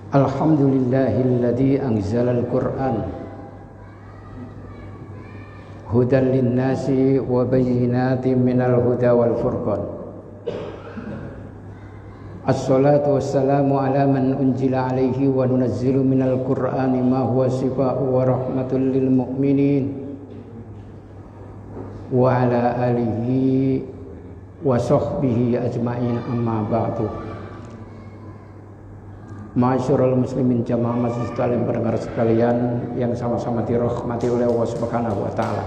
Alhamdulillahilladzi anzalal Qur'an hudan linnasi wa bayyinatin minal huda wal furqan. Assalatu wassalamu ala man unzila alaihi wa nunazzilu minal Qur'ani ma huwa shifaa'un wa rahmatul lil mu'minin wa ala alihi wa sahbihi ajma'in, amma ba'du. Ma'asyiral muslimin jamaah masjid sekalian, pendengar sekalian yang sama-sama dirahmati oleh Allah Subhanahu wa taala.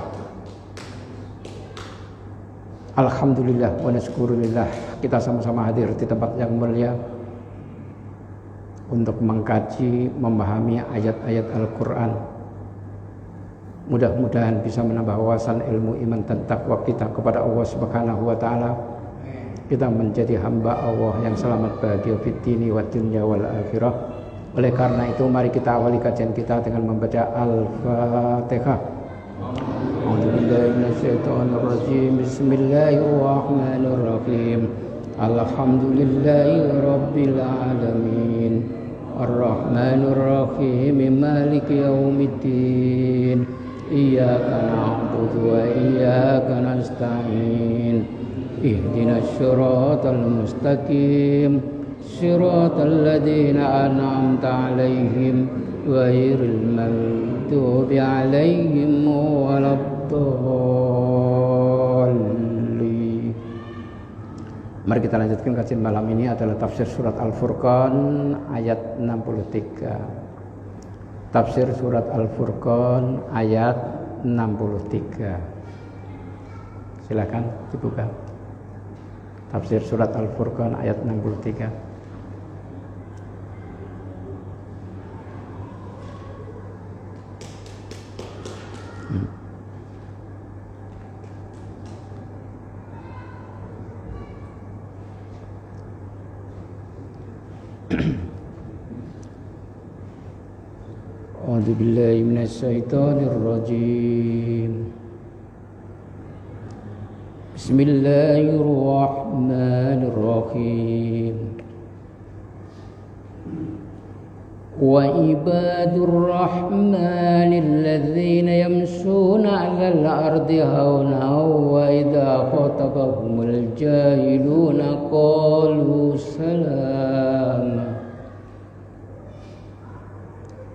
Alhamdulillah wa nasyukurillah, kita sama-sama hadir di tempat yang mulia untuk mengkaji, memahami ayat-ayat Al-Qur'an. Mudah-mudahan bisa menambah wawasan ilmu, iman dan takwa kita kepada Allah Subhanahu wa taala. Kita menjadi hamba Allah yang selamat bahagia fid dini wa dunya wal akhirah. Oleh karena itu mari kita awali kajian kita dengan membaca Al-Fatihah. A'udzubillahi minasyaitonir rajim. Bismillahirrahmanirrahim. Alhamdulillahirabbil alamin. Arrahmanir rahim. Maliki yaumiddin. Iyyaka na'budu wa iyyaka nasta'in. Ihdinas siratal mustaqim, siratal ladzina an'amta 'alaihim ghairil maghdubi 'alaihim waladdallin. Mari kita lanjutkan kajian malam ini adalah tafsir surat Al-Furqan ayat 63. Tafsir surat Al-Furqan ayat 63. Silakan dibuka. Tafsir surat Al-Furqan ayat 63. A'udzu billahi minasy syaithanir rajim. Bismillahirrahmanirrahim. Wa ibadur rahmanil ladzina yamshuna 'alal ardi hauna wa idza khatabahumul jahiluna qalu salama.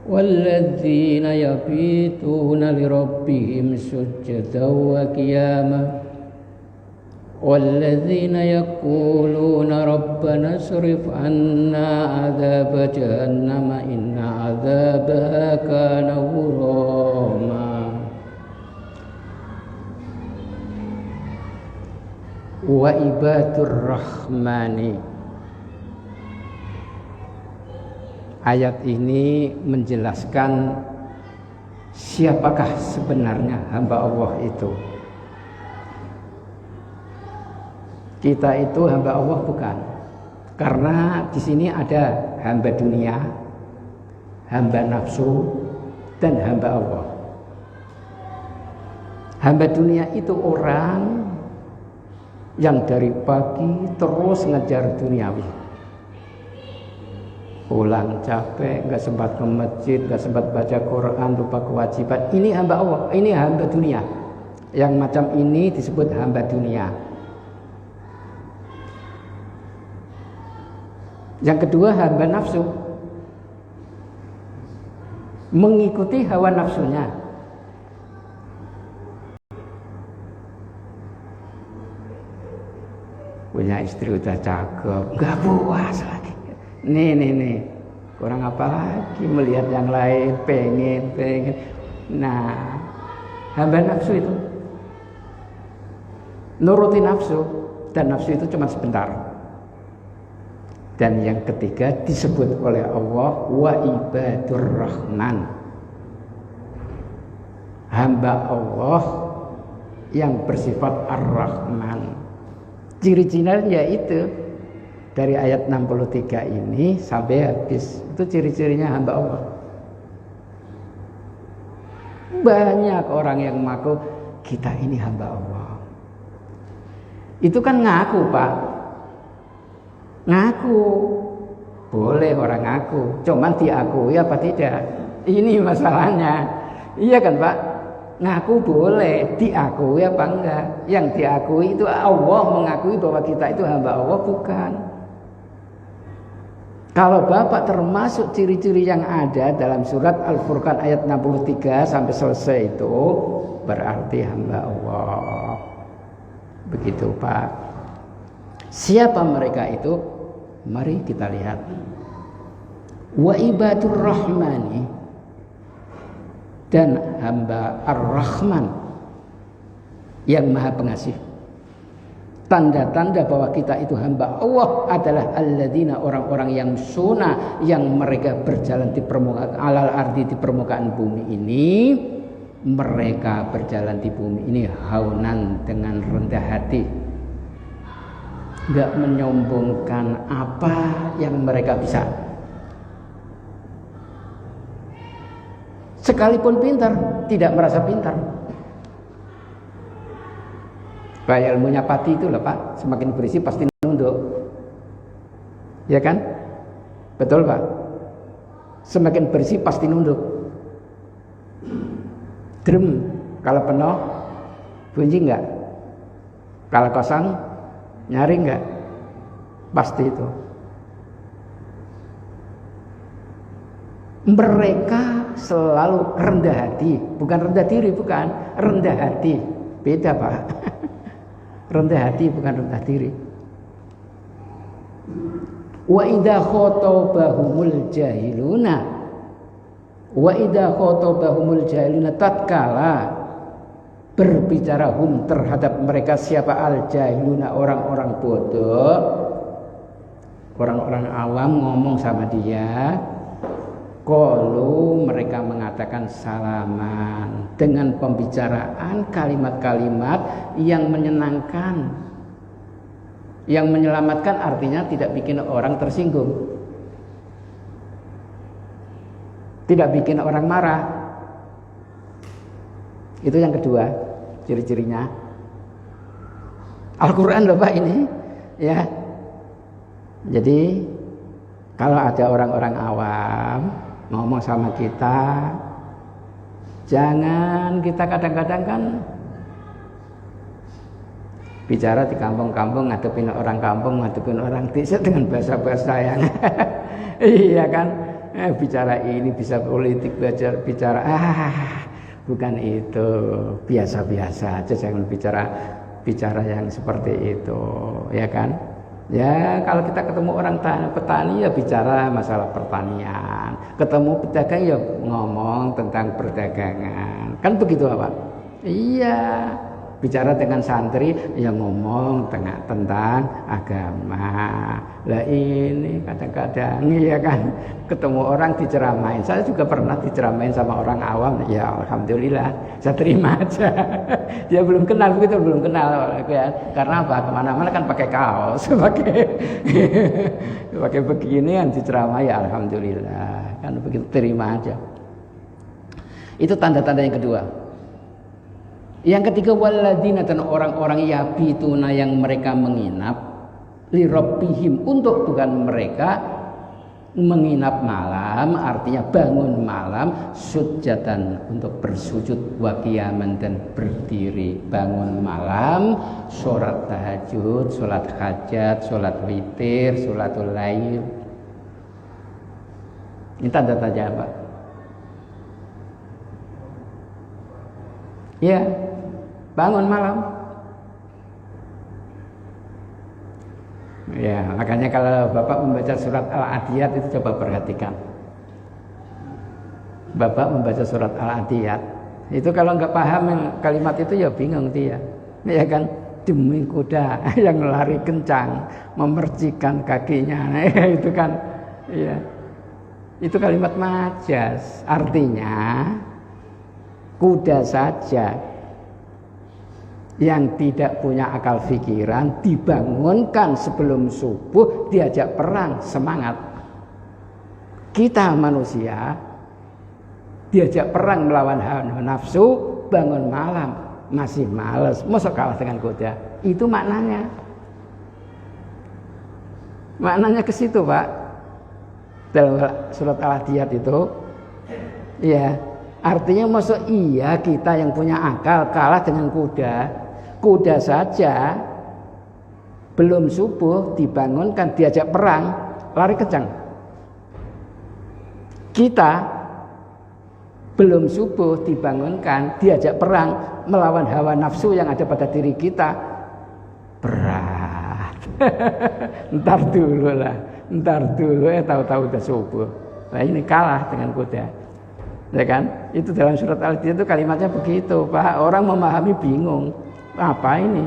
Walladzina yabituna lirabbihim sujjadan wa qiyama. والذين يقولون ربنا اصرف عنا عذاب جهنم إن عذابها كان غراما وعباد الرحمن. Ayat ini menjelaskan siapakah sebenarnya hamba Allah itu. Kita itu hamba Allah bukan, karena di sini ada hamba dunia, hamba nafsu, dan hamba Allah. Hamba dunia itu orang yang dari pagi terus ngejar duniawi, pulang capek, nggak sempat ke masjid, nggak sempat baca Quran, lupa kewajiban. Ini hamba Allah, ini hamba dunia. Yang macam ini disebut hamba dunia. Yang kedua hamba nafsu, mengikuti hawa nafsunya. Punya istri udah cakep, gak puas lagi. Nih, kurang apa lagi, melihat yang lain, pengen. Nah, hamba nafsu itu nuruti nafsu, dan nafsu itu cuma sebentar. Dan yang ketiga disebut oleh Allah wa ibadur rahman, hamba Allah yang bersifat ar-Rahman. Ciri-cirinya yaitu dari ayat 63 ini sampai habis, itu ciri-cirinya hamba Allah. Banyak orang yang mengaku kita ini hamba Allah. Itu kan ngaku, Pak. Ngaku. Boleh orang ngaku, cuman diakui apa tidak? Ini masalahnya. Iya kan Pak? Ngaku boleh, diakui apa enggak? Yang diakui itu Allah mengakui bahwa kita itu hamba Allah, bukan. Kalau Bapak termasuk ciri-ciri yang ada dalam surat Al-Furqan ayat 63 sampai selesai itu, berarti hamba Allah. Begitu Pak. Siapa mereka itu? Mari kita lihat. Wa ibadur rahmani, dan hamba Ar-Rahman yang Maha Pengasih. Tanda-tanda bahwa kita itu hamba Allah adalah alladzina, orang-orang yang suna, yang mereka berjalan di permukaan alal ardi, di permukaan bumi ini. Mereka berjalan di bumi ini haunan, dengan rendah hati, enggak menyombongkan apa yang mereka bisa. Sekalipun pintar, tidak merasa pintar. Kayak ilmunya pati itu loh Pak, semakin berisi pasti nunduk. Ya kan? Betul Pak? Semakin berisi pasti nunduk. Drum kalau penuh bunyi enggak? Kalau kosong nyari enggak? Pasti itu. Mereka selalu rendah hati, bukan rendah diri, bukan rendah hati. Beda Pak. Rendah hati bukan rendah diri. Wa idza khotabahumul jahiluna, wa idza khotabahumul jahiluna, tatkala berbicara hum terhadap mereka siapa al jahiluna, orang-orang bodoh, orang-orang awam ngomong sama dia, qalu, mereka mengatakan salaman, dengan pembicaraan kalimat-kalimat yang menyenangkan, yang menyelamatkan, artinya tidak bikin orang tersinggung, tidak bikin orang marah. Itu yang kedua ciri-cirinya. Al-Quran loh Pak ini ya. Jadi kalau ada orang-orang awam ngomong sama kita, jangan kita kadang-kadang kan bicara di kampung-kampung, ngadepin orang kampung, ngadepin orang desa dengan bahasa-bahasa yang iya kan, bicara ini bisa politik, bicara bukan itu, biasa-biasa aja, jangan bicara yang seperti itu, ya kan? Ya kalau kita ketemu orang petani ya bicara masalah pertanian, ketemu pedagang ya ngomong tentang perdagangan, kan begitu Pak? Iya, bicara dengan santri ya ngomong tentang agama. Lah ini kadang-kadang ya kan ketemu orang diceramain. Saya juga pernah diceramain sama orang awam, ya alhamdulillah saya terima aja. Dia belum kenal, begitu belum kenal ya. Karena apa? Kemana-mana kan pakai kaos, pakai beginian diceramai, ya alhamdulillah. Kan begitu, terima aja. Itu tanda-tanda yang kedua. Yang ketiga, walladzina, dan orang-orang yabituna, yang mereka menginap, li rabbihim, untuk Tuhan mereka. Menginap malam artinya bangun malam, sujatan, untuk bersujud, wa qiyaman, dan berdiri. Bangun malam, sholat tahajud, sholat hajat, sholat witir, sholatul lail. Ini tanda-tanda apa? Ya, bangun malam. Ya, makanya kalau Bapak membaca surat Al-Adiyat itu coba perhatikan. Bapak membaca surat Al-Adiyat itu kalau nggak paham kalimat itu ya bingung dia. Ya kan, demi kuda yang lari kencang memercikan kakinya. Nah, itu kan ya. Itu kalimat majas. Artinya kuda saja yang tidak punya akal pikiran dibangunkan sebelum subuh, diajak perang, semangat. Kita manusia diajak perang melawan hawa nafsu, bangun malam masih malas, masa kalah dengan kuda. Itu maknanya. Maknanya ke situ Pak. dalam surat Al-Adiyat itu. Ya, artinya masuk iya kita yang punya akal kalah dengan kuda. Kuda saja belum subuh dibangunkan diajak perang, lari kencang. Kita belum subuh dibangunkan diajak perang melawan hawa nafsu yang ada pada diri kita, berat. Ntar dulu tahu-tahu udah subuh. Nah ini kalah dengan kuda, ya kan? Itu dalam surat Al-Adiyat itu kalimatnya begitu, Pak. Orang memahami bingung, apa ini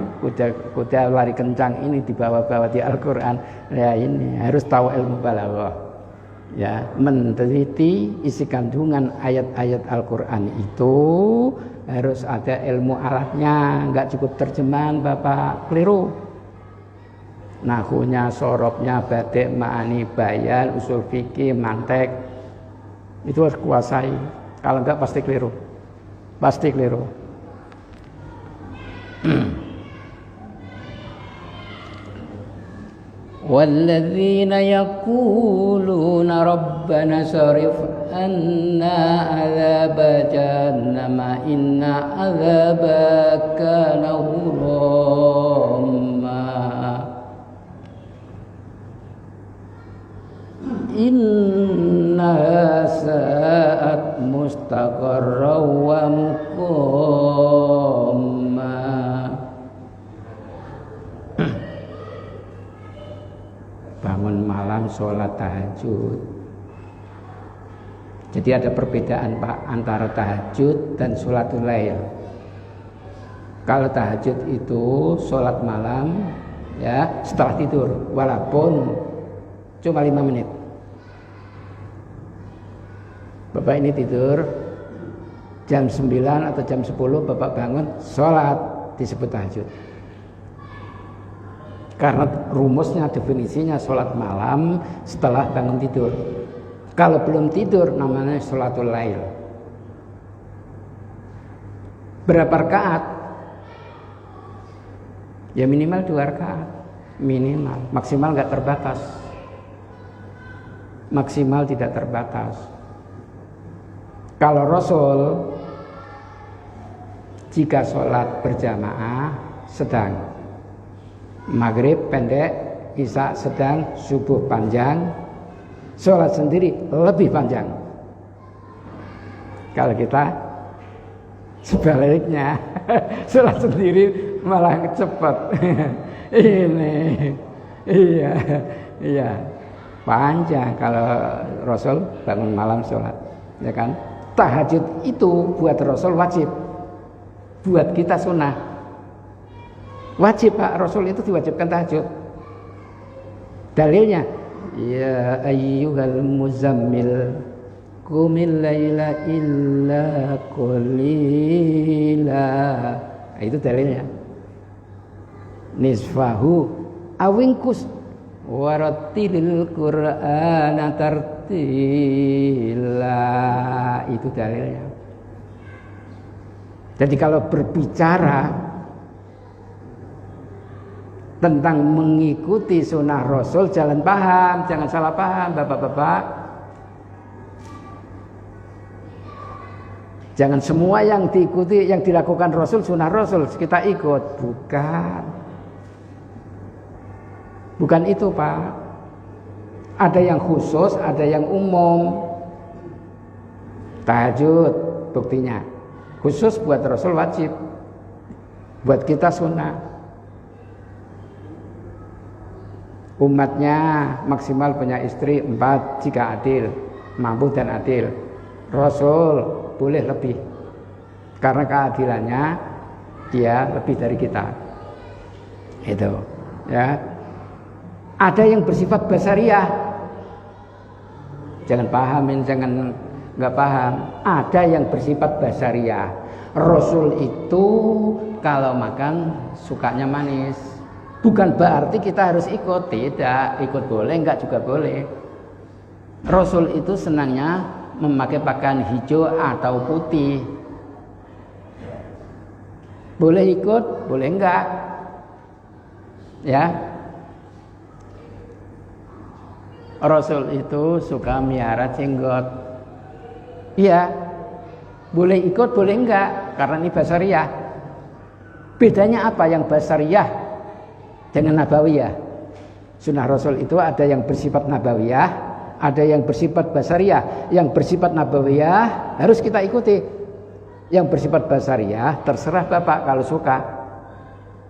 kuda lari kencang ini dibawa-bawa di Al-Quran. Ya ini harus tahu ilmu balaghah. Ya, meneliti isi kandungan ayat-ayat Al-Quran itu harus ada ilmu alatnya, nggak cukup terjemahan Bapak keliru. Nahunya, sorobnya, badik, ma'ani, bayan, usul fikih, mantek itu harus kuasai. Kalau enggak pasti keliru, pasti keliru. والذين يقولون ربنا صرف عنا عذاب جهنم إن عذابها كان غراما إنها ساءت مستقرا ومقاما. Bangun malam sholat tahajud. Jadi ada perbedaan Pak antara tahajud dan sholatul lail. Kalau tahajud itu sholat malam ya setelah tidur, walaupun cuma 5 menit. Bapak ini tidur jam 9 atau jam 10 Bapak bangun sholat, disebut tahajud. Karena rumusnya, definisinya sholat malam setelah bangun tidur. Kalau belum tidur namanya sholatul lail. Berapa rakaat? Ya minimal 2 rakaat. Minimal, maksimal nggak terbatas. Maksimal tidak terbatas. Kalau Rasul jika sholat berjamaah sedang, maghrib pendek, isya sedang, subuh panjang, sholat sendiri lebih panjang. Kalau kita sebaliknya, sholat sendiri malah cepat. Ini, iya, panjang. Kalau Rasul bangun malam sholat, ya kan? Tahajud itu buat Rasul wajib, buat kita sunnah. Wajib Pak, Rasul itu diwajibkan tahajud. Dalilnya, ya ayyuhal muzammil qumil laila illa qalila. Nah, itu dalilnya. Nisfahu awingkus warattilil qur'ana tartila. Itu dalilnya. Jadi kalau berbicara tentang mengikuti sunnah Rasul, jangan paham, jangan salah paham Bapak-bapak. Jangan semua yang diikuti, yang dilakukan Rasul, sunnah Rasul kita ikut. Bukan itu Pak. Ada yang khusus, ada yang umum. Tahajud buktinya khusus buat Rasul wajib, buat kita sunnah. Umatnya maksimal punya istri 4 jika adil, mampu dan adil. Rasul boleh lebih, karena keadilannya dia lebih dari kita. Itu ya. Ada yang bersifat basariah. Jangan pahamin, jangan nggak paham. Ada yang bersifat basariah. Rasul itu kalau makan sukanya manis. Bukan berarti kita harus ikut, tidak. Ikut boleh, enggak juga boleh. Rasul itu senangnya memakai pakaian hijau atau putih. Boleh ikut, boleh enggak. Ya. Rasul itu suka miara jenggot. Iya, boleh ikut boleh enggak, karena ini basariyah. Bedanya apa yang basariyah dengan nabawiyah? Sunnah Rasul itu ada yang bersifat nabawiyah, ada yang bersifat basariyah. Yang bersifat nabawiyah harus kita ikuti. Yang bersifat basariyah terserah Bapak kalau suka,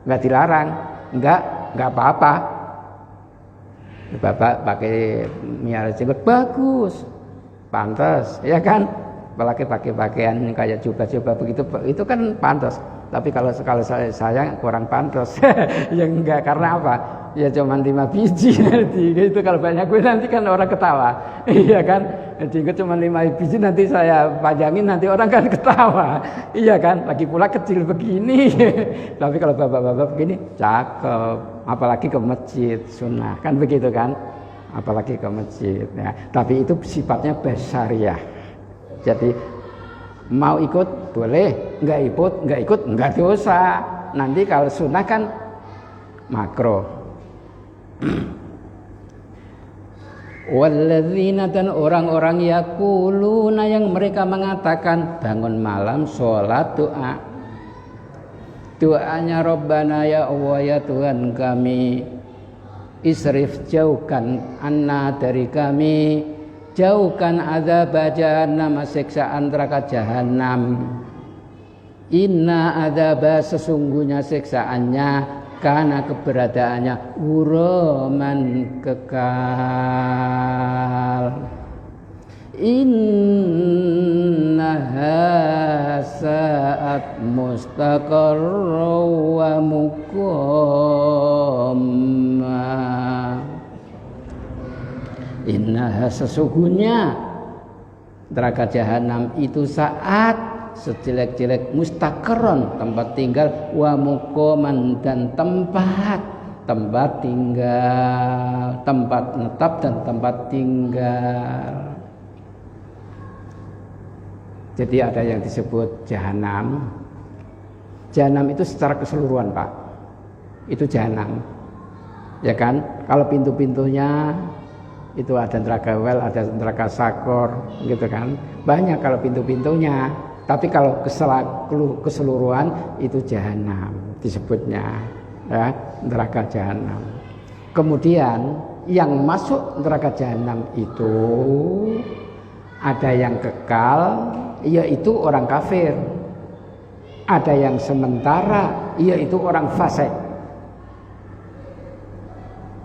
enggak dilarang, enggak apa-apa. Bapak pakai miara jenggot bagus, pantas, ya kan? Apalagi pakai pakaian kayak jubah-jubah begitu, itu kan pantas. Tapi kalau saya kurang pantas, ya enggak, karena apa? Ya cuma 5 biji nanti, itu kalau banyak gue nanti kan orang ketawa, iya kan? Jenggot cuma 5 biji nanti saya pajangin nanti orang kan ketawa, iya kan? Lagi pula kecil begini, tapi kalau bapak-bapak begini cakep, apalagi ke masjid sunnah kan begitu kan? Apalagi ke masjid, ya. Tapi itu sifatnya basariyah. Jadi mau ikut boleh, enggak ikut enggak dosa. Nanti kalau sunnah kan makro. Walladzina, dan orang-orang yaquluna yang mereka mengatakan bangun malam sholat doa. Doanya Rabbana ya Allah ya Tuhan kami, isrif jauhkan anna dari kami, jauhkan azab jahannam, siksaan neraka jahanam. Inna adzaba, sesungguhnya siksaannya, karena keberadaannya ghuraman, kekal. Innaha sa'at mustaqarra wa muqama. Innaha, sesungguhnya neraka jahanam itu saat sejelek-jelek, mustaqarron, tempat tinggal, wa muqaman, dan tempat tinggal, tempat menetap dan tempat tinggal. Jadi ada yang disebut jahanam. Jahanam itu secara keseluruhan, Pak. Itu jahanam. Ya kan? Kalau pintu-pintunya itu ada neraka wel, ada neraka sakor, gitu kan? Banyak kalau pintu-pintunya. Tapi kalau keseluruhan itu jahanam disebutnya, ya, neraka jahanam. Kemudian yang masuk neraka jahanam itu ada yang kekal, yaitu orang kafir. Ada yang sementara, yaitu orang fasik.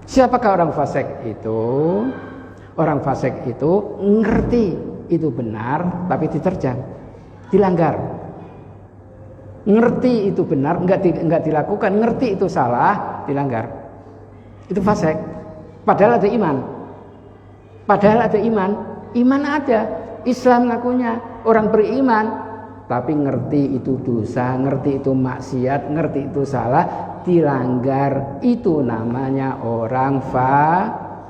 Siapakah orang fasik itu? Orang fasik itu ngerti itu benar tapi diterjang, dilanggar. Ngerti itu benar enggak dilakukan, ngerti itu salah, dilanggar. Itu fasik. Padahal ada iman. Iman ada, Islam ngakunya orang beriman, tapi ngerti itu dosa, ngerti itu maksiat, ngerti itu salah, dilanggar. Itu namanya orang fasik.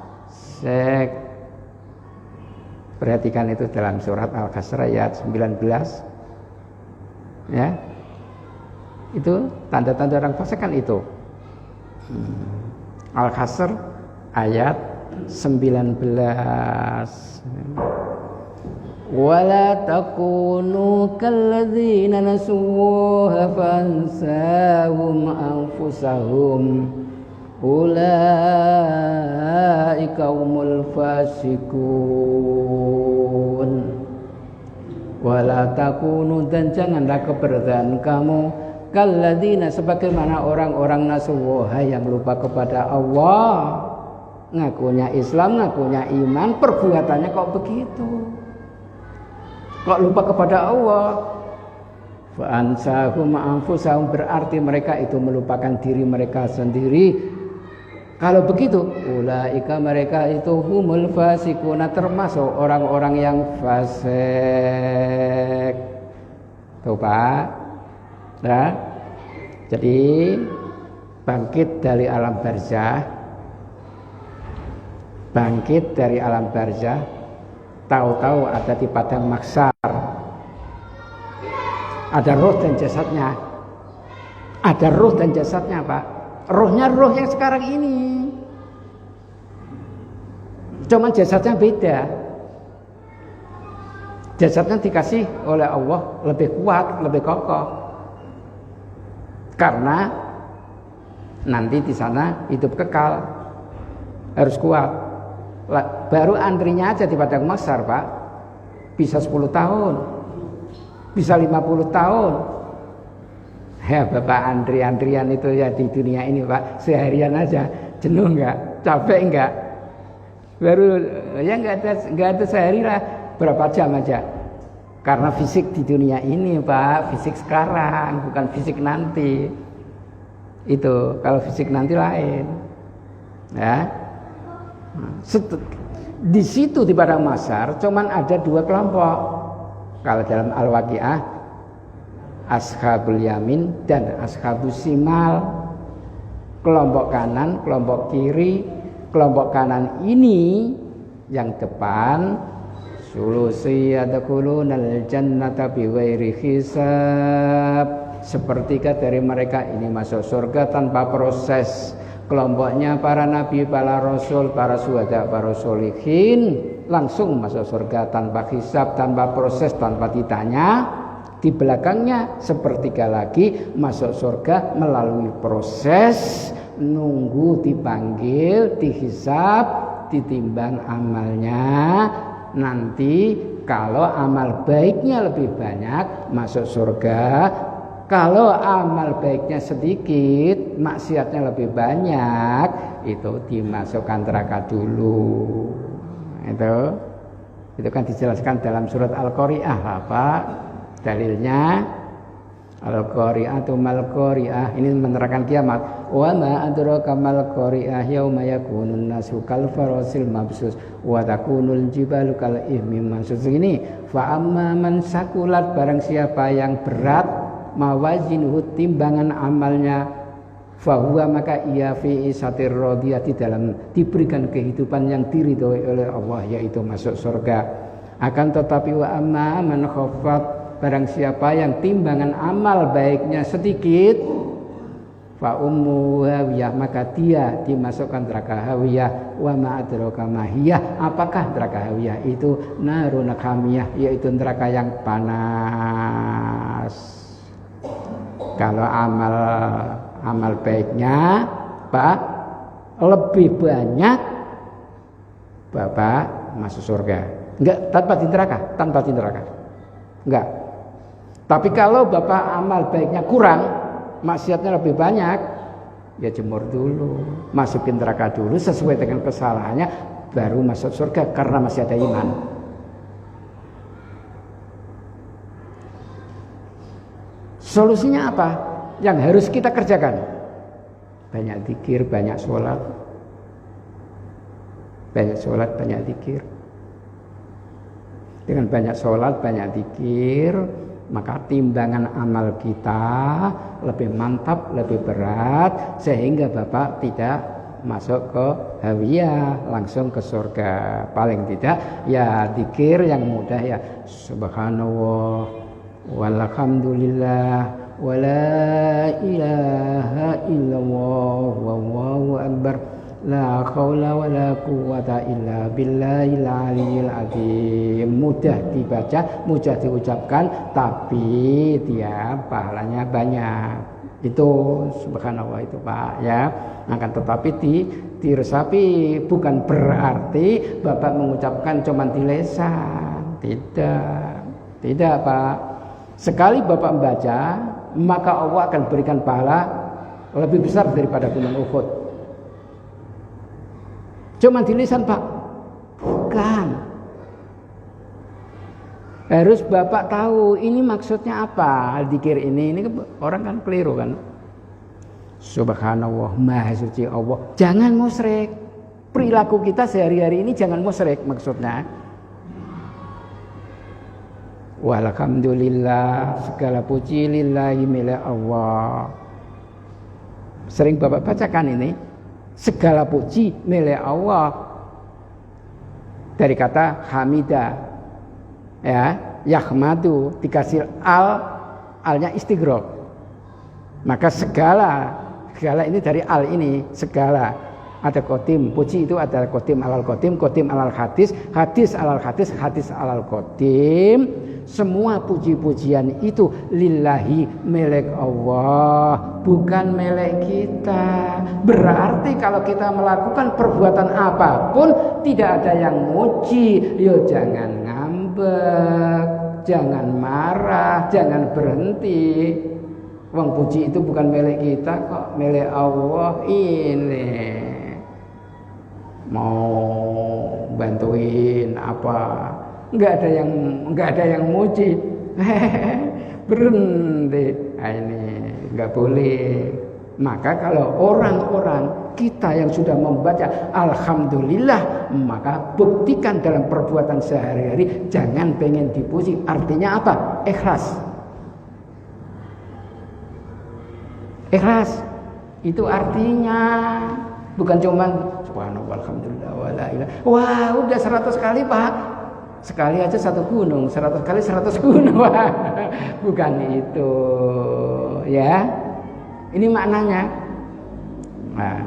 Perhatikan itu dalam surat Al-Hasr ayat 19. Ya. Itu tanda-tanda orang fasik kan itu. Al-Hasr ayat 19. Wala takunu kalladzina nasuha fansahum anfusahum ulaika humul fasiqun. Wala takunu, dan janganlah keberadaan kamu kalladzina, sebagaimana orang-orang nasuha yang lupa kepada Allah, ngakunya Islam, ngakunya iman, perbuatannya kok begitu, kok lupa kepada Allah. Fa ansahum anfusahum, berarti mereka itu melupakan diri mereka sendiri. Kalau begitu, ulaika, mereka itu humul fasikuna, termasuk orang-orang yang fasik. Tuh Pak. Nah, jadi bangkit dari alam barzah, tahu-tahu ada di padang mahsyar, ada roh dan jasadnya, Pak. Rohnya roh yang sekarang ini. Cuman jasadnya beda. Jasadnya dikasih oleh Allah lebih kuat, lebih kokoh. Karena nanti di sana hidup kekal, harus kuat. Baru antrinya aja di Padang Mahsyar, Pak, bisa 10 tahun, bisa 50 tahun. Ya Bapak, antrian itu ya di dunia ini Pak, seharian aja, jenuh enggak, capek enggak? Baru ya enggak ada sehari lah, berapa jam aja. Karena fisik di dunia ini Pak, fisik sekarang, bukan fisik nanti. Itu kalau fisik nanti lain. Ya. Di situ di Padang Mahsyar cuman ada 2 kelompok. Kalau dalam Al-Waqiah, Ashabul Yamin dan Ashabus Simal. Kelompok kanan, kelompok kiri. Kelompok kanan ini yang depan, sulusi yadkhulunal jannata bighairi hisab. Sepertiga dari mereka ini masuk surga tanpa proses. Kelompoknya para nabi, para rasul, para syuhada, para sholihin langsung masuk surga tanpa hisab, tanpa proses, tanpa ditanya. Di belakangnya sepertiga lagi masuk surga melalui proses, nunggu dipanggil, dihisab, ditimbang amalnya. Nanti kalau amal baiknya lebih banyak masuk surga. Kalau amal baiknya sedikit, maksiatnya lebih banyak, itu dimasukkan neraka dulu. Itu kan dijelaskan dalam surat Al-Qari'ah apa dalilnya. Al-Qari'atu mal qari'ah, ini menerangkan kiamat. Wa ma adraka mal qari'ah yauma yakunun nasu kal farasil mabsus wa takunul jibalu kal ihmi mansuz. Ini fa amma man sakulat, barang siapa yang berat mawazinuhu, timbangan amalnya, fahuwa, maka ia fi isatir radiyah, di dalam diberikan kehidupan yang diridhoi oleh Allah, yaitu masuk surga. Akan tetapi wa amma man khaffat, barang siapa yang timbangan amal baiknya sedikit, fa ummu hawiyah, maka dia dimasukkan neraka hawiyah. Wa ma adraka ma hiya, apakah neraka hawiyah itu? Narun hamiyah, yaitu neraka yang panas. Kalau amal baiknya Pak lebih banyak, Bapak masuk surga. Enggak tanpa di neraka. Enggak. Tapi kalau Bapak amal baiknya kurang, maksiatnya lebih banyak, ya jemur dulu, masukin neraka dulu sesuai dengan kesalahannya, baru masuk surga karena masih ada iman. Solusinya apa? Yang harus kita kerjakan? Banyak zikir, banyak sholat. Banyak sholat, banyak zikir. Dengan banyak sholat, banyak zikir, maka timbangan amal kita lebih mantap, lebih berat, sehingga Bapak tidak masuk ke hawiyah, langsung ke surga. Paling tidak ya zikir yang mudah ya subhanallah walhamdulillah wala ilaha illallah wallahu akbar la haula wala quwata illa billahil aliyil azim. Mudah dibaca, mudah diucapkan, tapi dia pahalanya banyak. Itu subhanallah itu Pak ya. Akan tetapi diresapi, bukan berarti Bapak mengucapkan cuma di lisan. Tidak Pak. Sekali Bapak membaca, maka Allah akan berikan pahala lebih besar daripada gunung Uhud. Cuma di lisan Pak? Bukan. Harus Bapak tahu ini maksudnya apa. Zikir ini orang kan keliru kan. Subhanallah, maha suci Allah. Jangan musyrik. Perilaku kita sehari-hari ini jangan musyrik maksudnya. Walhamdulillah, segala puji lillahi milik Allah. Sering Bapak bacakan ini, segala puji milik Allah. Dari kata hamidah, ya, yahmadu, dikasih alnya istighraq. Maka segala ini dari al ini, segala. Ada qadim, puji itu ada qadim alal qadim, qadim alal hadis, hadis alal hadis, hadis alal qadim. Semua puji-pujian itu lillahi, milik Allah, bukan milik kita. Berarti kalau kita melakukan perbuatan apapun tidak ada yang muji, yo jangan ngambek, jangan marah, jangan berhenti. Wong puji itu bukan milik kita kok, milik Allah. Ini mau bantuin apa, nggak ada yang muji. Berhenti. Nah, ini nggak boleh. Maka kalau orang-orang kita yang sudah membaca alhamdulillah, maka buktikan dalam perbuatan sehari-hari, jangan pengen dipuji. Artinya apa? Ikhlas. Ikhlas itu artinya bukan cuma subhanallah alhamdulillah wala ilaha. Wah, udah 100 kali, Pak. Sekali aja 1 gunung, 100 kali 100 gunung. Wah, bukan itu. Ya. Ini maknanya. Nah.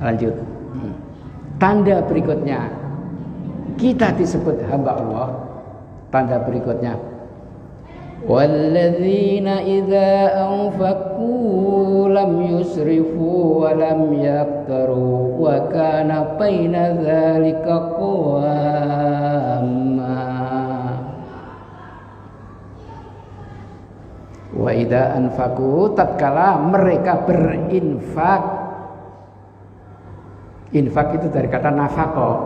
Lanjut. Tanda berikutnya. Kita disebut hamba Allah. Tanda berikutnya. Walladzina idza anfaqu lam yusrifu wa lam yaqtaru wa kana baina dzalika qawama. Wa idza anfaqu, tatkala mereka berinfak. Infak itu dari kata nafaqah,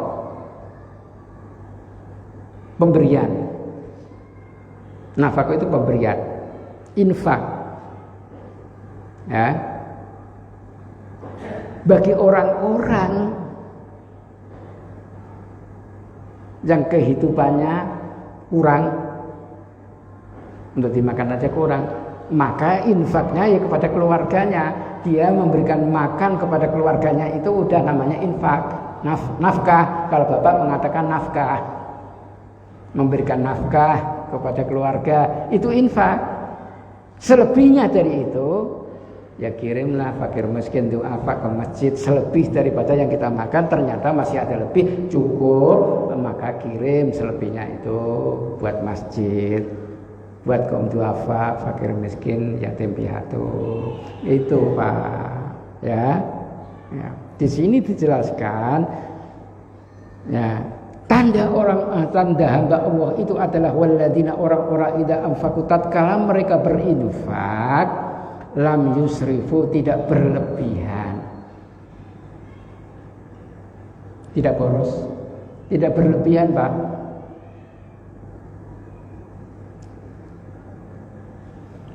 pemberian. Nafkah itu pemberian, infak. Ya. Bagi orang-orang yang kehidupannya kurang, untuk dimakan aja kurang, maka infaknya ya kepada keluarganya. Dia memberikan makan kepada keluarganya, itu udah namanya infak. Nafkah, kalau bapak mengatakan nafkah, memberikan nafkah kepada keluarga, itu infak. Selebihnya dari itu ya kirimlah fakir miskin du'afa ke masjid. Selebih daripada yang kita makan ternyata masih ada lebih, cukup, maka kirim selebihnya itu buat masjid, buat kaum du'afa, fakir miskin, yatim piatu. Itu Pak, ya. Di sini dijelaskan ya, tanda hamba Allah itu adalah walladzina, orang-orang idza anfaqu, tatkala mereka berinfak, lam yusrifu, tidak berlebihan, tidak boros, tidak berlebihan, Pak.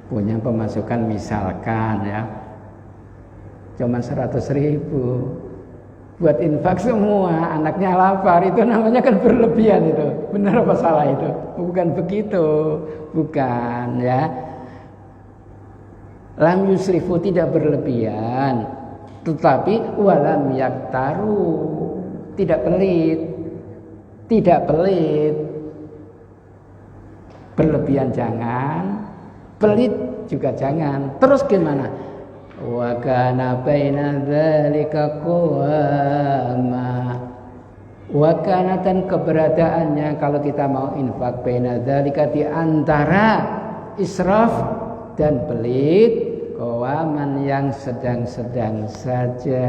Punya pemasukan misalkan ya cuma 100.000, buat infak semua, anaknya lapar, itu namanya kan berlebihan itu. Benar apa salah itu? Bukan begitu, bukan ya. Lam yusrifu, tidak berlebihan, tetapi walam yaktaru, tidak pelit, tidak pelit. Berlebihan jangan, pelit juga jangan. Terus gimana? Wa kana baina dzalika qawama. Wa kana, dan keberadaannya kalau kita mau infak, baina dzalika, di antara israf dan pelit, qawaman, yang sedang-sedang saja.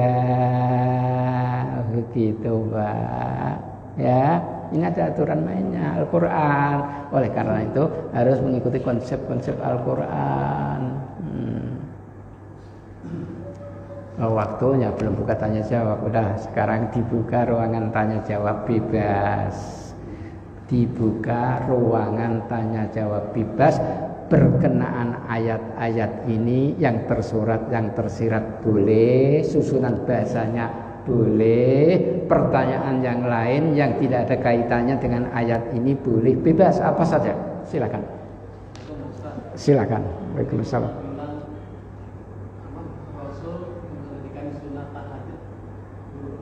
Begitu Pak. Ya, ini ada aturan mainnya Al-Qur'an. Oleh karena itu harus mengikuti konsep-konsep Al-Qur'an. Waktunya belum buka tanya jawab. Udah, sekarang dibuka ruangan tanya jawab bebas. Dibuka ruangan tanya jawab bebas berkenaan ayat-ayat ini, yang tersurat, yang tersirat boleh, susunan bahasanya boleh, pertanyaan yang lain yang tidak ada kaitannya dengan ayat ini boleh, bebas, apa saja. Silakan. Silakan. Waalaikumsalam.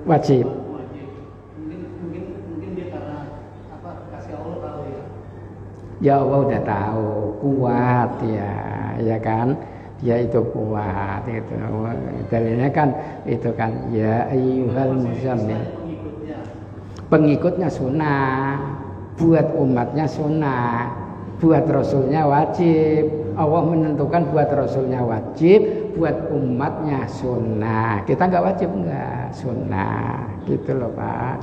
Wajib. Mungkin dia karena apa, kasih Allah tahu ya. Ya Allah udah tahu, kuat ya kan. Ya itu kuat itu. Dalilnya kan itu kan ya ayyuhal muzammil. Pengikutnya sunnah, buat umatnya sunnah, buat rasulnya wajib. Allah menentukan buat rasulnya wajib, buat umatnya sunnah. Kita nggak wajib nggak sunnah, gitu loh Pak.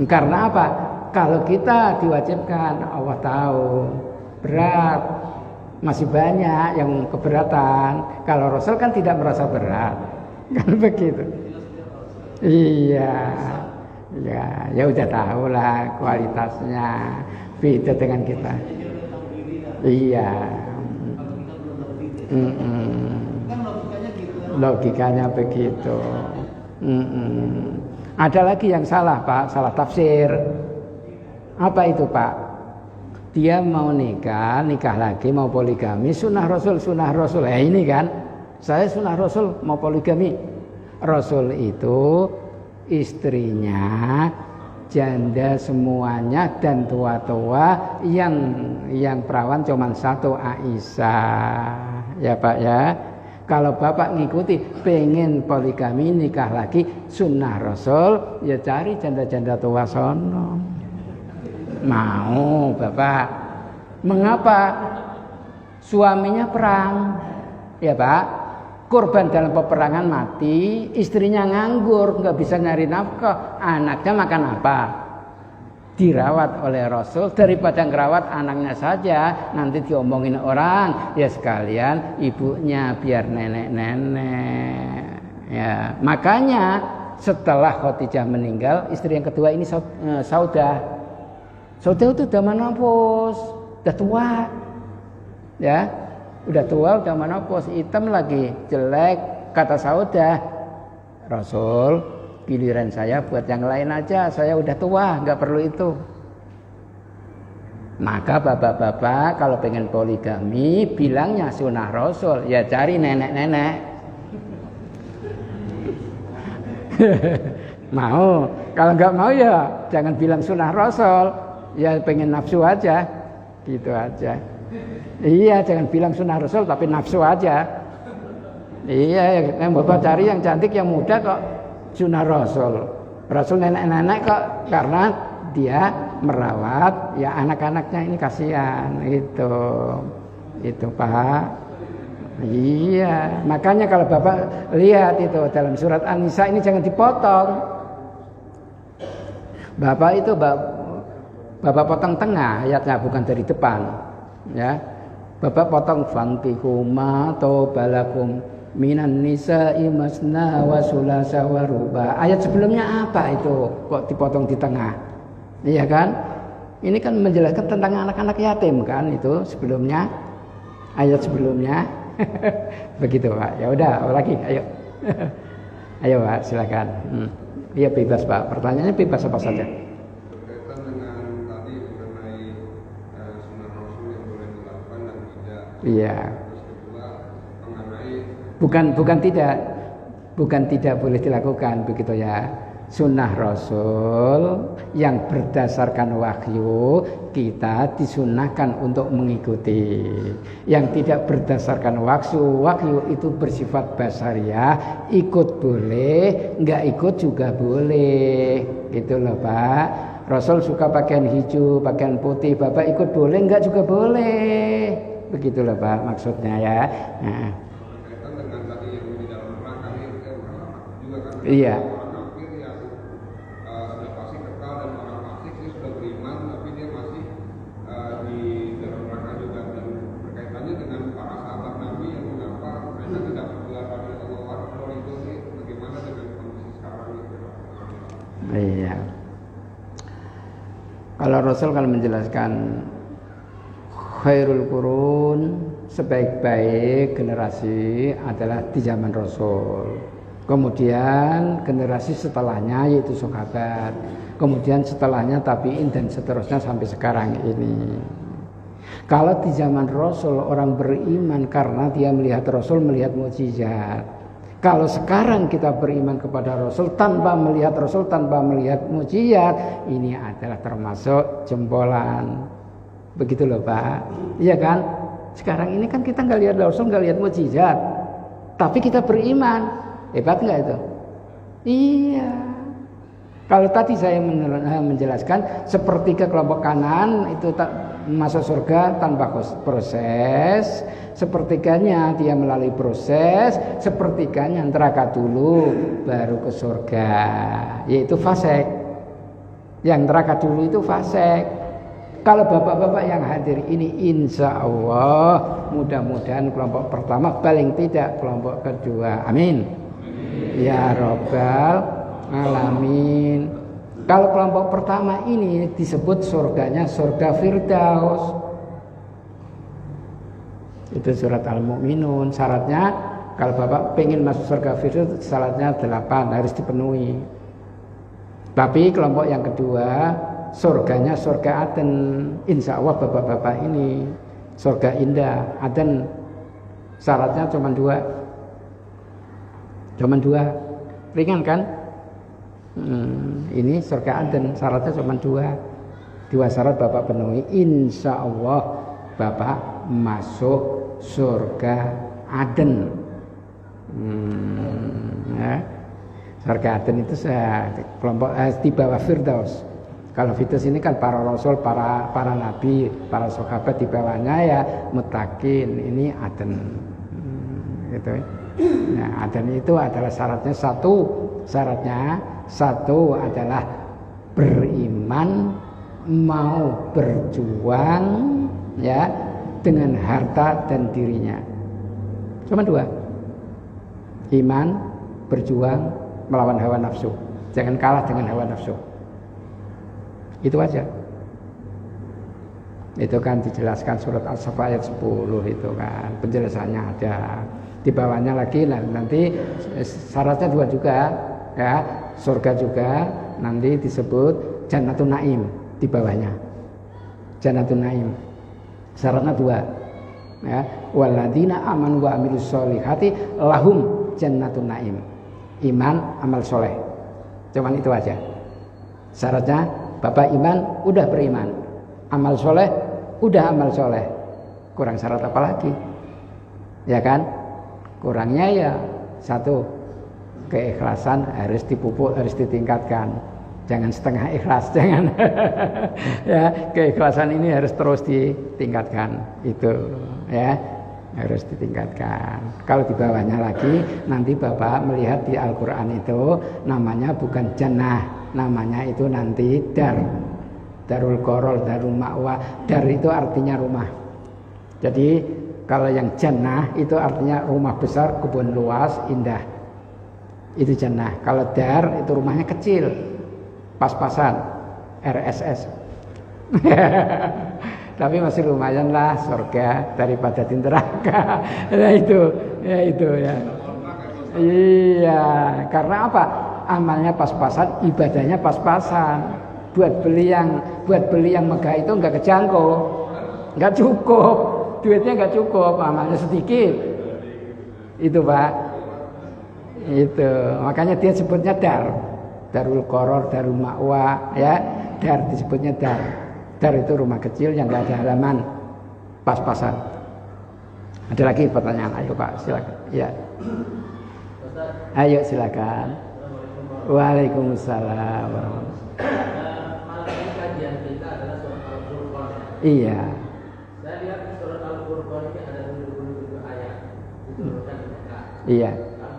Karena apa? Kalau kita diwajibkan, Allah tahu berat. Masih banyak yang keberatan. Kalau Rasul kan tidak merasa berat, kan begitu. Iya, ya udah tahu lah kualitasnya beda dengan kita. Iya, logikanya begitu. Ada lagi yang salah Pak, salah tafsir. Apa itu Pak? Dia mau nikah lagi, mau poligami, sunnah Rasul. Ini kan, saya sunnah Rasul mau poligami. Rasul itu istrinya janda semuanya dan tua-tua, yang perawan cuma satu, Aisyah. Ya Pak ya. Kalau Bapak ngikuti pengen poligami nikah lagi sunnah Rasul, ya cari janda-janda tua sono. Mau Bapak. Mengapa? Suaminya perang, ya Pak, korban dalam peperangan mati, istrinya nganggur, nggak bisa nyari nafkah, anaknya makan apa? Dirawat oleh Rasul, daripada ngerawat anaknya saja nanti diomongin orang, ya sekalian ibunya biar nenek-nenek. Ya, makanya setelah Khadijah meninggal, istri yang kedua ini Saudah. Saudah itu udah menopause, udah tua, ya, udah tua, udah menopause, hitam lagi, jelek. Kata Saudah, Rasul, giliran saya buat yang lain aja, saya udah tua, nggak perlu itu. Maka bapak-bapak kalau pengen poligami, bilangnya sunnah Rasul, ya cari nenek-nenek. Mau, kalau nggak mau ya jangan bilang sunnah Rasul. Ya pengen nafsu aja, gitu aja. Iya, jangan bilang sunnah Rasul tapi nafsu aja. Iya, yang Bapak cari yang cantik, yang muda kok sunnah Rasul. Rasul nenek-nenek kok, karena dia merawat ya anak-anaknya, ini kasihan. Itu Pak. Iya, makanya kalau Bapak lihat itu dalam surat An-Nisa ini jangan dipotong. Bapak itu Bapak potong tengah ayatnya, bukan dari depan, ya. Bapak potong fankihu ma taubalakum minan nisa'i masna wa sulasa wa ruba. Ayat sebelumnya apa itu? Kok dipotong di tengah? Iya kan? Ini kan menjelaskan tentang anak-anak yatim kan, itu sebelumnya. Ayat sebelumnya. Begitu Pak. Ya udah, lagi ayo. Ayo Pak, silakan. Iya bebas Pak. Pertanyaannya bebas apa saja. Iya. Bukan tidak boleh dilakukan begitu ya. Sunnah Rasul yang berdasarkan wahyu kita disunnahkan untuk mengikuti. Yang tidak berdasarkan wahyu itu bersifat basariah, ikut boleh, enggak ikut juga boleh. Gitu loh Pak. Rasul suka pakaian hijau, pakaian putih, Bapak ikut boleh, enggak juga boleh. Begitulah Pak maksudnya ya. Nah. Iya. Iya. Kalau Rasul kalau menjelaskan khairul qurun, sebaik-baik generasi adalah di zaman Rasul. Kemudian generasi setelahnya yaitu sahabat. Kemudian setelahnya tabi'in dan seterusnya sampai sekarang ini. Kalau di zaman Rasul orang beriman karena dia melihat Rasul, melihat mukjizat. Kalau sekarang kita beriman kepada Rasul tanpa melihat Rasul, tanpa melihat mukjizat, ini adalah termasuk jempolan. Begitu loh Pak. Iya kan? Sekarang ini kan kita nggak lihat Rasul, nggak lihat mukjizat. Tapi kita beriman. Hebat nggak itu? Iya. Kalau tadi saya menjelaskan sepertiga kelompok kanan itu masuk surga tanpa proses, sepertiganya dia melalui proses, sepertiganya neraka dulu baru ke surga, yaitu fasik. Yang neraka dulu itu fasik. Kalau bapak-bapak yang hadir ini insya Allah mudah-mudahan kelompok pertama, paling tidak kelompok kedua. Amin. Ya Rabbal Alamin. Kalau kelompok pertama ini disebut surganya surga Firdaus. Itu surat Al-Mu'minun. Syaratnya kalau bapak pengen masuk surga Firdaus, syaratnya 8 harus dipenuhi. Tapi kelompok yang kedua surganya surga Aden. Insya Allah bapak-bapak ini surga indah Aden. Syaratnya cuma 2. Cuma 2. Ringan kan? Ini surga Aden, syaratnya cuma 2 syarat bapak penuhi, insya Allah bapak masuk surga Aden. Ya. Surga Aden itu kelompok di bawah Firdaus. Kalau Firdaus ini kan para rasul, para nabi, para sahabat, di bawahnya ya mutakin, ini Aden. Gitu. Nah, Aden itu adalah syaratnya satu adalah beriman, mau berjuang ya dengan harta dan dirinya. Cuma 2. Iman, berjuang melawan hawa nafsu. Jangan kalah dengan hawa nafsu. Itu aja. Itu kan dijelaskan surat Al-Saff ayat 10 itu kan. Penjelasannya ada. Di bawahnya lagi nanti syaratnya 2 juga ya, surga juga nanti disebut Jannatun Naim di bawahnya. Jannatun Naim. Syaratnya 2. Ya, walladzina amanu wa amilus solihati lahum Jannatun Naim. Iman, amal soleh. Cuman itu aja. Syaratnya bapak iman, udah beriman. Amal soleh, udah amal soleh. Kurang syarat apa lagi? Ya kan? Kurangnya ya 1, keikhlasan harus dipupuk, harus ditingkatkan. Jangan setengah ikhlas, jangan. Ya, keikhlasan ini harus terus ditingkatkan. Itu ya, harus ditingkatkan. Kalau di bawahnya lagi nanti bapak melihat di Al-Qur'an itu namanya bukan jannah, namanya itu nanti Darul Qaror, Darul Ma'wa. Dar itu artinya rumah. Jadi kalau yang jannah itu artinya rumah besar, kebun luas, indah. Itu jannah. Kalau dar itu rumahnya kecil, pas-pasan, RSS. Tapi masih lumayan lah surga daripada di neraka. Nah itu ya. Iya, karena apa? Amalnya pas-pasan, ibadahnya pas-pasan. Buat beli yang megah itu enggak kejangkau, enggak cukup. Duitnya nggak cukup, amalnya sedikit. Itu Pak. Itu makanya dia sebutnya Darul Qaror, Darul Ma'wa ya. Dar disebutnya dar. Dar itu rumah kecil yang nggak ada halaman, pas-pasan. Ada lagi pertanyaan? Ayo Pak, silakan. Ya. Ayo silakan. Waalaikumsalam. Malam ini kajian kita adalah surat Al-Furqan. Iya. Saya lihat di surat Al-Furqan ini ada 77 ayat diturunkan di Mekah. Iya.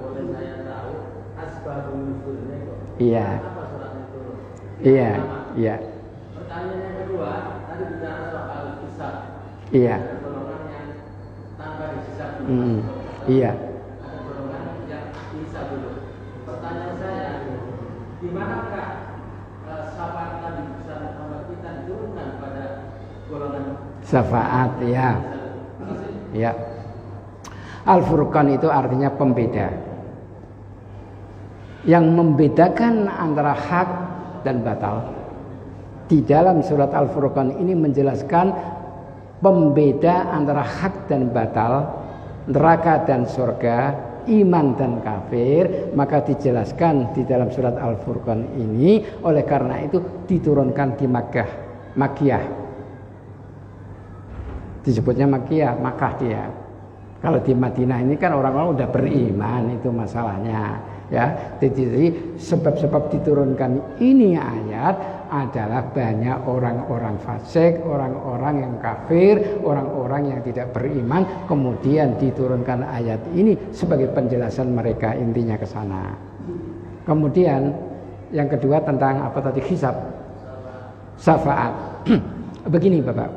Boleh saya tahu asbabun nuzulnya kok? Iya. Kenapa surat itu turun? Iya. Iya. Pertanyaan yang kedua, tadi bicara soal hisab. Iya. Ada golongan yang tanpa dihisab. Iya. Ada golongan yang dihisab dulu. Pertanyaan saya, di manakah syafaat Nabi besar Muhammad kita diturunkan pada golongan syafaat? Ya. Ya. Al-Furqan itu artinya pembeda. Yang membedakan antara hak dan batal. Di dalam surat Al-Furqan ini menjelaskan pembeda antara hak dan batal, neraka dan surga, iman dan kafir. Maka dijelaskan di dalam surat Al-Furqan ini. Oleh karena itu diturunkan di Makkiyah. Disebutnya Makkiyah, Makkah dia. Kalau di Madinah ini kan orang-orang udah beriman, itu masalahnya. Ya, jadi sebab-sebab diturunkan ini ayat adalah banyak orang-orang fasik, orang-orang yang kafir, orang-orang yang tidak beriman, kemudian diturunkan ayat ini sebagai penjelasan mereka, intinya ke sana. Kemudian yang kedua tentang apa tadi, hisab, syafaat. Begini Bapak,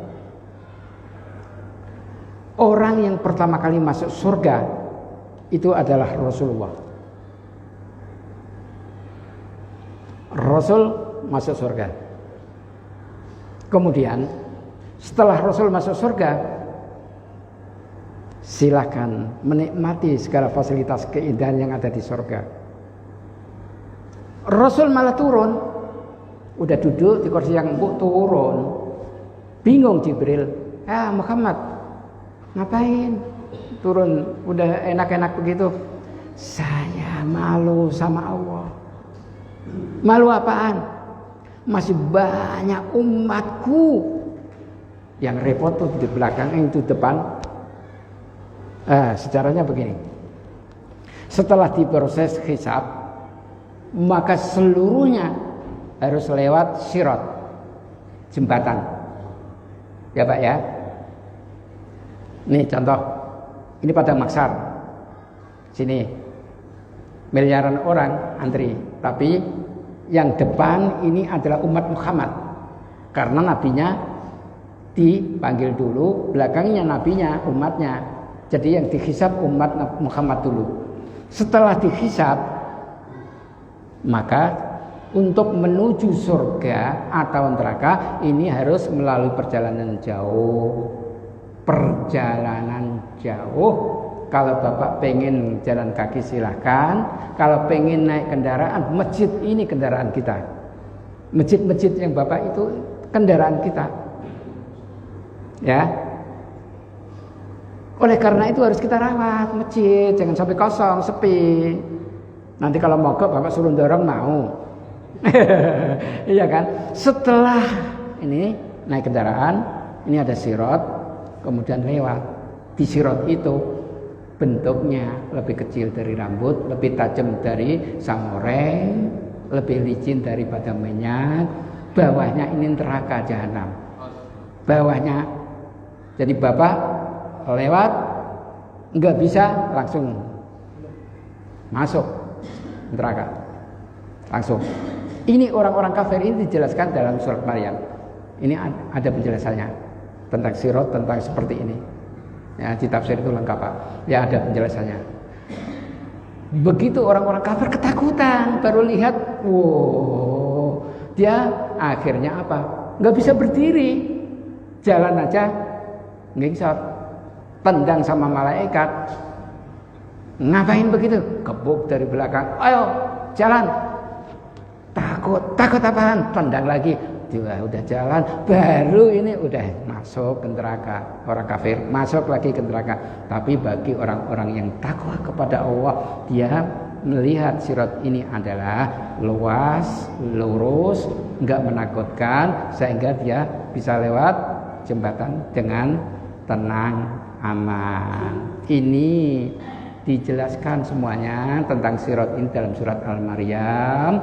orang yang pertama kali masuk surga itu adalah Rasulullah. Rasul masuk surga. Kemudian setelah Rasul masuk surga, silakan menikmati segala fasilitas keindahan yang ada di surga. Rasul malah turun, udah duduk di kursi yang empuk, turun. Bingung Jibril, Muhammad ngapain turun, udah enak-enak begitu? Saya malu sama Allah. Malu apaan? Masih banyak umatku yang repot tuh di belakang, itu depan. Sejarahnya begini. Setelah diproses hisab, maka seluruhnya harus lewat sirat, jembatan. Ya Pak ya. Nih contoh. Ini pada Maksar. Sini. Miliaran orang antri, tapi yang depan ini adalah umat Muhammad, karena nabinya dipanggil dulu, belakangnya nabinya, umatnya. Jadi yang dihisab umat Muhammad dulu. Setelah dihisab, maka untuk menuju surga atau neraka ini harus melalui perjalanan jauh. Perjalanan jauh. Kalau Bapak pengen jalan kaki silahkan. Kalau pengen naik kendaraan, masjid ini kendaraan kita. Masjid-masjid yang Bapak itu kendaraan kita. Ya. Oleh karena itu harus kita rawat masjid, jangan sampai kosong, sepi. Nanti kalau mogok Bapak suruh dorong mau. Iya kan? Setelah ini naik kendaraan, ini ada sirat, kemudian lewat. Di sirat itu bentuknya lebih kecil dari rambut, lebih tajam dari samoreng, lebih licin daripada minyak. Bawahnya ini neraka jahanam. Bawahnya. Jadi Bapak lewat nggak bisa langsung masuk neraka. Langsung. Ini orang-orang kafir ini dijelaskan dalam surat Maryam. Ini ada penjelasannya tentang sirat, tentang seperti ini. Ya, di tafsir itu lengkap Pak. Ya ada penjelasannya. Begitu orang-orang kafir ketakutan, baru lihat, wow, dia akhirnya apa? Nggak bisa berdiri, jalan aja, nggak bisa. Tendang sama malaikat. Ngapain begitu? Gebuk dari belakang. Ayo, jalan. Takut apaan? Tendang lagi. Dia udah jalan, baru ini udah masuk ke neraka. Orang kafir masuk lagi ke neraka. Tapi bagi orang-orang yang takwa kepada Allah, dia melihat sirat ini adalah luas, lurus, enggak menakutkan, sehingga dia bisa lewat jembatan dengan tenang, aman. Ini dijelaskan semuanya tentang sirat ini dalam surat Al-Maryam.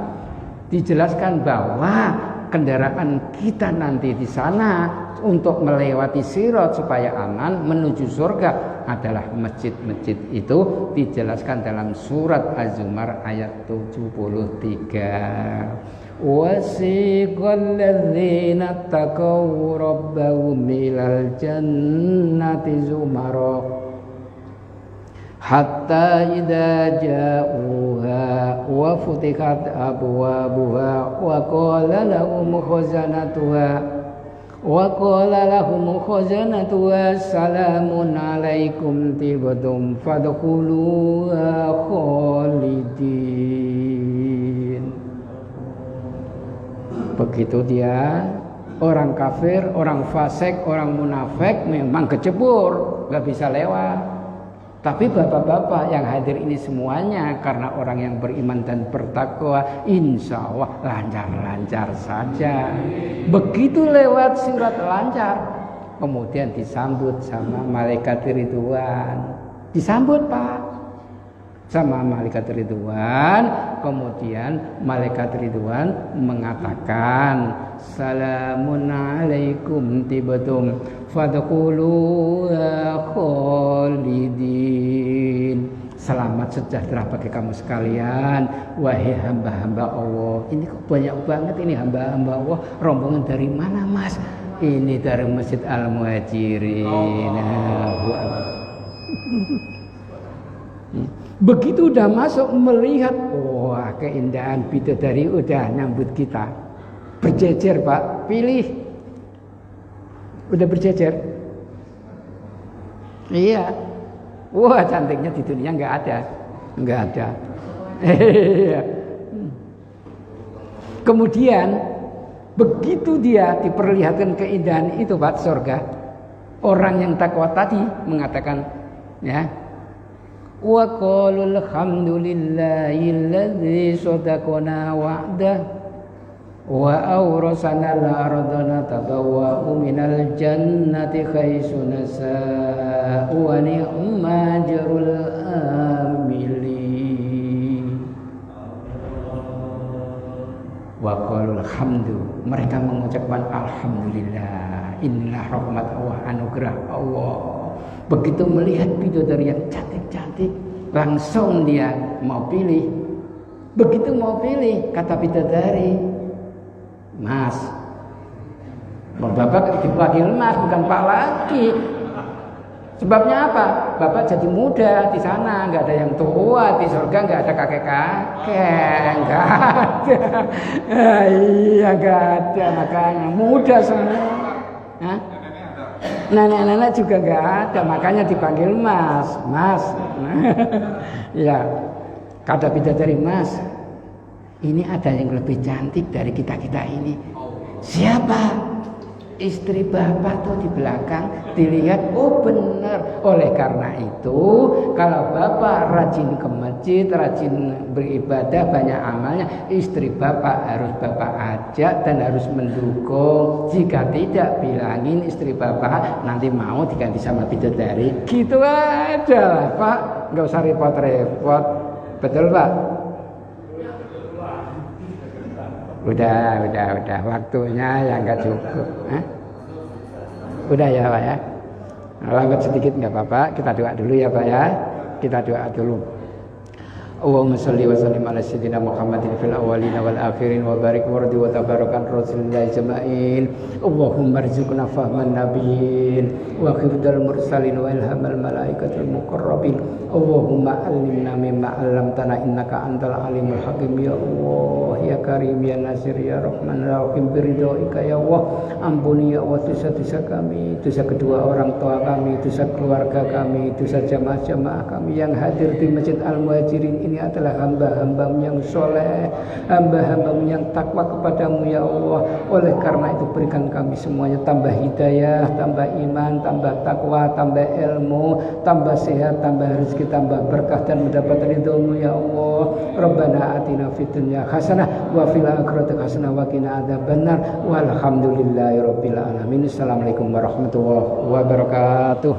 Dijelaskan bahwa kendaraan kita nanti di sana untuk melewati sirat supaya aman menuju surga adalah masjid-masjid. Itu dijelaskan dalam surat Az-Zumar ayat 73. Wasiqal ladzina taqaw rabbahum ilal jannati zumara hatta idza ja'uha wa futihat abwabuha wa qala lahum khazanatuha salamun alaikum tibtum fadkhuluha khalidin. Begitu dia, orang kafir, orang fasik, orang munafik memang kecebur, gak bisa lewat. Tapi bapak-bapak yang hadir ini semuanya karena orang yang beriman dan bertakwa, insya Allah lancar-lancar saja. Begitu lewat sirat lancar, kemudian disambut sama malaikat Ridwan. Disambut Pak sama malaikat Ridwan. Kemudian malaikat Ridwan mengatakan, salamun alaikum tibtum fadkhuluha khalidin. Selamat sejahtera bagi kamu sekalian, wahai hamba-hamba Allah. Ini kok banyak banget ini hamba-hamba Allah. Rombongan dari mana Mas? Ini dari Masjid Al-Muhajirin. Begitu udah masuk melihat, wah keindahan bidadari udah nyambut kita. Berjejer Pak, pilih. Udah berjejer. Iya. Wah cantiknya di dunia nggak ada. Kemudian begitu dia diperlihatkan keindahan itu Pak surga, orang yang takwa tadi mengatakan, ya, wa qalu alhamdulillahilladzi sadaqana wa'dah wa awrasana al-ardha natabawwa'u minal jannati haytsu nasa'u wa ni'ma ajrul amilin. Wa qalu alhamdu, mereka mengucapkan alhamdulillah, inilah rahmat Allah, anugerah Allah. Begitu melihat bidadari yang cantik-cantik, langsung dia mau pilih. Begitu mau pilih, kata bidadari, Mas, Bapak dipanggil Mas bukan Pak lagi. Sebabnya apa? Bapak jadi muda di sana, nggak ada yang tua, di surga nggak ada kakek-kakek, nggak ada. Iya nggak ada, makanya muda semua. Hah? Nenek-nenek juga nggak ada, makanya dipanggil Mas. Ya, kata bidadari, Mas, ini ada yang lebih cantik dari kita-kita ini. Siapa? Istri Bapak tuh di belakang, dilihat, oh benar. Oleh karena itu, kalau Bapak rajin ke masjid, rajin beribadah, banyak amalnya, istri Bapak harus Bapak ajak dan harus mendukung. Jika tidak, bilangin istri Bapak nanti mau diganti sama bidadari. Gitu aja lah Pak, nggak usah repot-repot. Betul Pak? Udah, waktunya yang nggak cukup. Udah ya Pak ya. Lambat sedikit nggak apa-apa. Kita doa dulu ya Pak ya. Kita doa dulu. Allahumma sholli wa sallim ala sayyidina Muhammadin fil awwalin wal akhirin wa barik wardi wa tabarakan rasulillah jama'in. Allahumma rzuqna fahman nabiyyin wa khifdal mursalin wa ilhamal malaikatil muqarrabin. Allahumma allimna mimma 'allamtana innaka antal alimul hakim ya Allah ya karim ya nasir ya rahman ya rahim biridhoika ya Allah. Ampuni ya Allah dosa-dosa kami, dosa kedua orang tua kami, dosa keluarga kami, dosa jamaah-jamaah kami yang hadir di Masjid Al-Muhajirin. Ini adalah hamba-hambamu yang soleh, hamba-hambamu yang takwa kepadamu ya Allah. Oleh karena itu berikan kami semuanya tambah hidayah, tambah iman, tambah takwa, tambah ilmu, tambah sehat, tambah rezeki, tambah berkah dan mendapat ridhomu ya Allah. Rabbana atina fid dunya hasanah wa fil akhirati hasanah wa qina adzabannar. Walhamdulillahi rabbil alamin. Assalamualaikum warahmatullahi wabarakatuh.